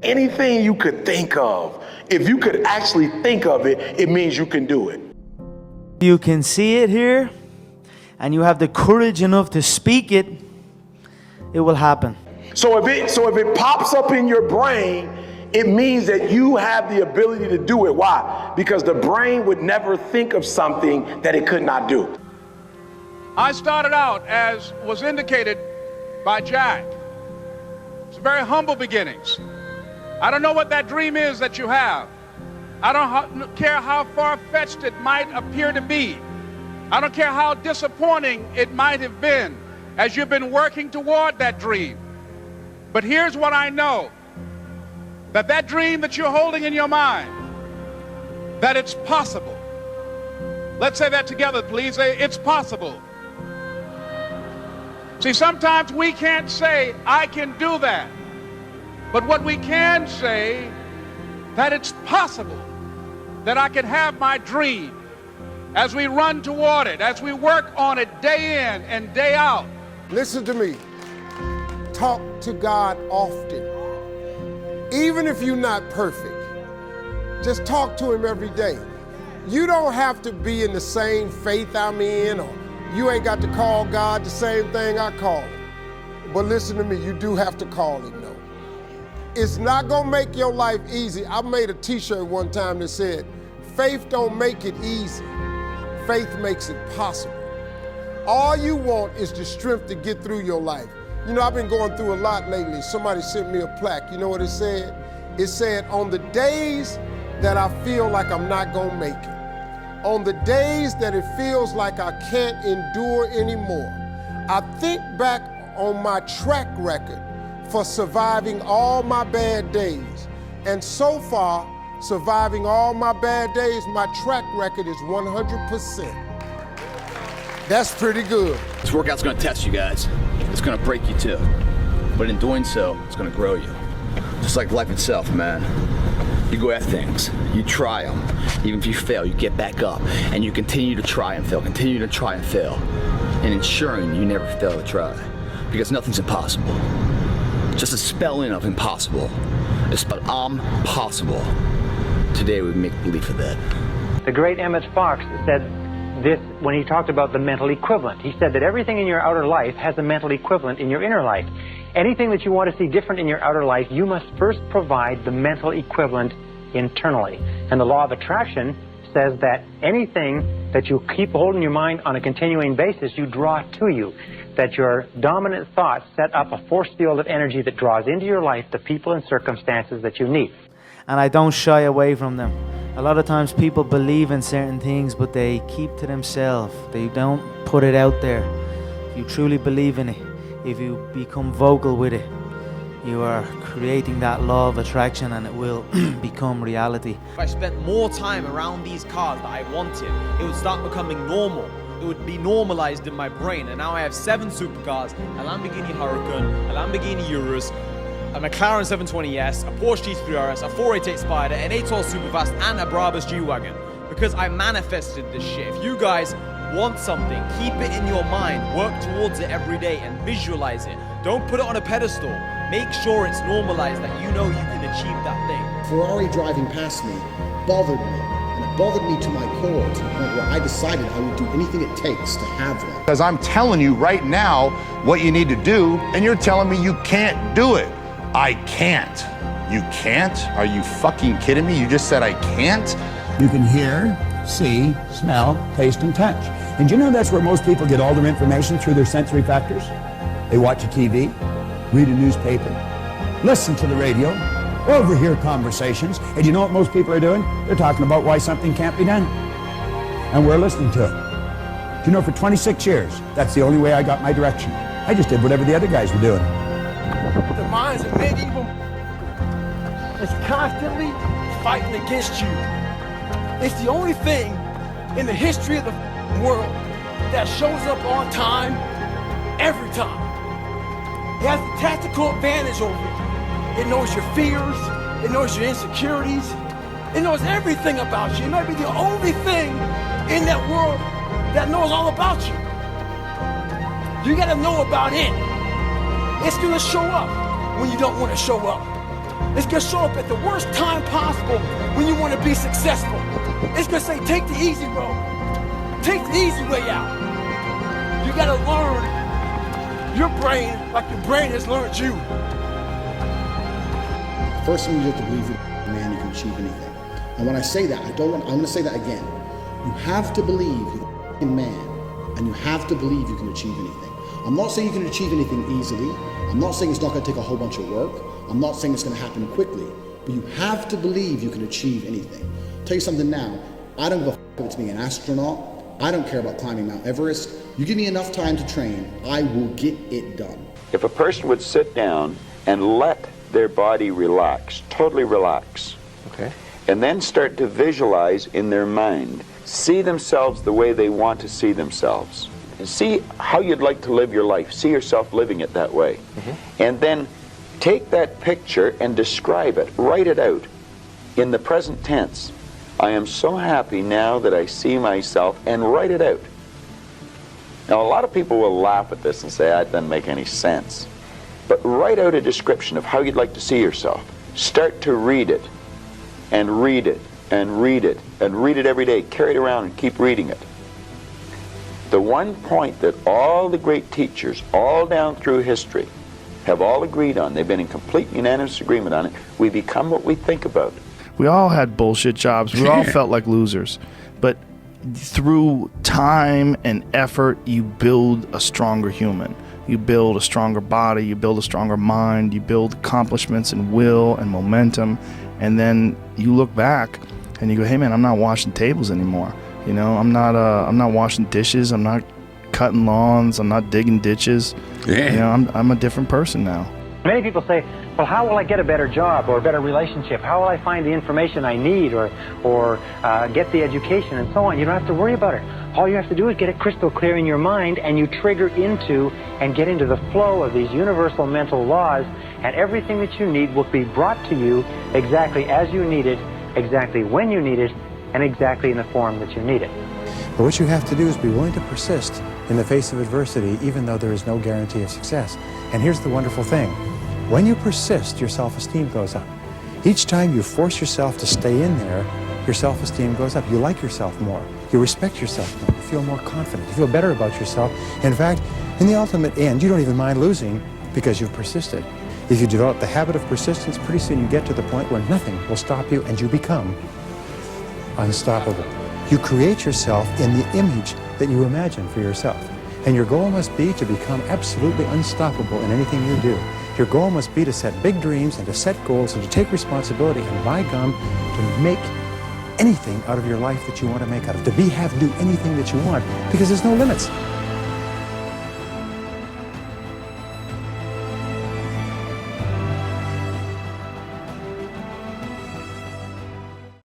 Anything you could think of. If you could actually think of it, it means you can do it. You can see it here, and you have the courage enough to speak it, it will happen. So if it pops up in your brain, it means that you have the ability to do it. Why? Because the brain would never think of something that it could not do. I started out, as was indicated by Jack. It's very humble beginnings. I don't know what that dream is that you have. I don't care how far-fetched it might appear to be. I don't care how disappointing it might have been as you've been working toward that dream. But here's what I know, that dream that you're holding in your mind, that it's possible. Let's say that together, please. Say, it's possible. See, sometimes we can't say, I can do that. But what we can say, that it's possible that I can have my dream as we run toward it, as we work on it day in and day out. Listen to me. Talk to God often. Even if you're not perfect, just talk to him every day. You don't have to be in the same faith I'm in, or you ain't got to call God the same thing I call him. But listen to me, you do have to call him, though. It's not gonna make your life easy. I made a t-shirt one time that said, faith don't make it easy, faith makes it possible. All you want is the strength to get through your life. You know, I've been going through a lot lately. Somebody sent me a plaque. You know what it said? It said, on the days that I feel like I'm not gonna make it, on the days that it feels like I can't endure anymore, I think back on my track record for surviving all my bad days. And so far, surviving all my bad days, my track record is 100%. That's pretty good. This workout's gonna test you guys. It's gonna break you too. But in doing so, it's gonna grow you. Just like life itself, man. You go at things, you try them. Even if you fail, you get back up. And you continue to try and fail, continue to try and fail. And ensuring you never fail to try. Because nothing's impossible. Just a spelling of impossible. It's but possible. Today we make believe of that. The great Emmett Fox said this when he talked about the mental equivalent. He said that everything in your outer life has a mental equivalent in your inner life. Anything that you want to see different in your outer life, you must first provide the mental equivalent internally. And the law of attraction says that anything that you keep holding your mind on a continuing basis, you draw to you. That your dominant thoughts set up a force field of energy that draws into your life the people and circumstances that you need. And I don't shy away from them. A lot of times people believe in certain things, but they keep to themselves. They don't put it out there. If you truly believe in it, if you become vocal with it, you are creating that law of attraction, and it will become reality. If I spent more time around these cars that I wanted, it would start becoming normal. It would be normalized in my brain, and now I have 7 supercars, a Lamborghini Huracan, a Lamborghini Urus, a McLaren 720S, a Porsche GT3 RS, a 488 Spider, an 812 Superfast, and a Brabus G-Wagon. Because I manifested this shit. If you guys want something, keep it in your mind, work towards it every day, and visualize it. Don't put it on a pedestal. Make sure it's normalized that you know you can achieve that thing. Ferrari driving past me bothered me. And it bothered me to my core, to the point where I decided I would do anything it takes to have one. Because I'm telling you right now what you need to do, and you're telling me you can't do it. I can't. You can't? Are you fucking kidding me? You just said I can't? You can hear, see, smell, taste, and touch. And you know that's where most people get all their information, through their sensory factors? They watch a TV, read a newspaper, listen to the radio, overhear conversations, and you know what most people are doing? They're talking about why something can't be done. And we're listening to it. You know, for 26 years, that's the only way I got my direction. I just did whatever the other guys were doing. The minds of medieval is constantly fighting against you. It's the only thing in the history of the world that shows up on time every time. It has a tactical advantage over you. It knows your fears, it knows your insecurities, it knows everything about you. It might be the only thing in that world that knows all about you. You gotta know about it. It's gonna show up when you don't want to show up. It's gonna show up at the worst time possible when you want to be successful. It's gonna say, take the easy road. Take the easy way out. You gotta learn your brain like your brain has learned you. First thing you have to believe you're a man, you can achieve anything. And when I say that, I'm gonna say that again. You have to believe you're a man, and you have to believe you can achieve anything. I'm not saying you can achieve anything easily. I'm not saying it's not gonna take a whole bunch of work. I'm not saying it's gonna happen quickly, but you have to believe you can achieve anything. I'll tell you something now, I don't give a if it's being an astronaut. I don't care about climbing Mount Everest. You give me enough time to train, I will get it done. If a person would sit down and let their body relax, totally relax, okay, and then start to visualize in their mind, see themselves the way they want to see themselves, and see how you'd like to live your life, see yourself living it that way, and then take that picture and describe it, write it out in the present tense. I am so happy now that I see myself, and write it out. Now, a lot of people will laugh at this and say, that doesn't make any sense. But write out a description of how you'd like to see yourself. Start to read it, and read it, and read it, and read it every day. Carry it around and keep reading it. The one point that all the great teachers, all down through history, have all agreed on, they've been in complete unanimous agreement on it, we become what we think about. We all had bullshit jobs. We all felt like losers. But through time and effort, you build a stronger human. You build a stronger body. You build a stronger mind. You build accomplishments and will and momentum. And then you look back and you go, hey, man, I'm not washing tables anymore. You know, I'm not washing dishes. I'm not cutting lawns. I'm not digging ditches. Yeah. You know, I'm a different person now. Many people say, well, how will I get a better job or a better relationship? How will I find the information I need or get the education and so on? You don't have to worry about it. All you have to do is get it crystal clear in your mind, and you trigger into and get into the flow of these universal mental laws, and everything that you need will be brought to you exactly as you need it, exactly when you need it, and exactly in the form that you need it. But what you have to do is be willing to persist in the face of adversity, even though there is no guarantee of success. And here's the wonderful thing. When you persist, your self-esteem goes up. Each time you force yourself to stay in there, your self-esteem goes up. You like yourself more. You respect yourself more. You feel more confident. You feel better about yourself. In fact, in the ultimate end, you don't even mind losing because you've persisted. If you develop the habit of persistence, pretty soon you get to the point where nothing will stop you and you become unstoppable. You create yourself in the image that you imagine for yourself. And your goal must be to become absolutely unstoppable in anything you do. Your goal must be to set big dreams and to set goals and to take responsibility and, by gum, to make anything out of your life that you want to make out of. To do anything that you want, because there's no limits.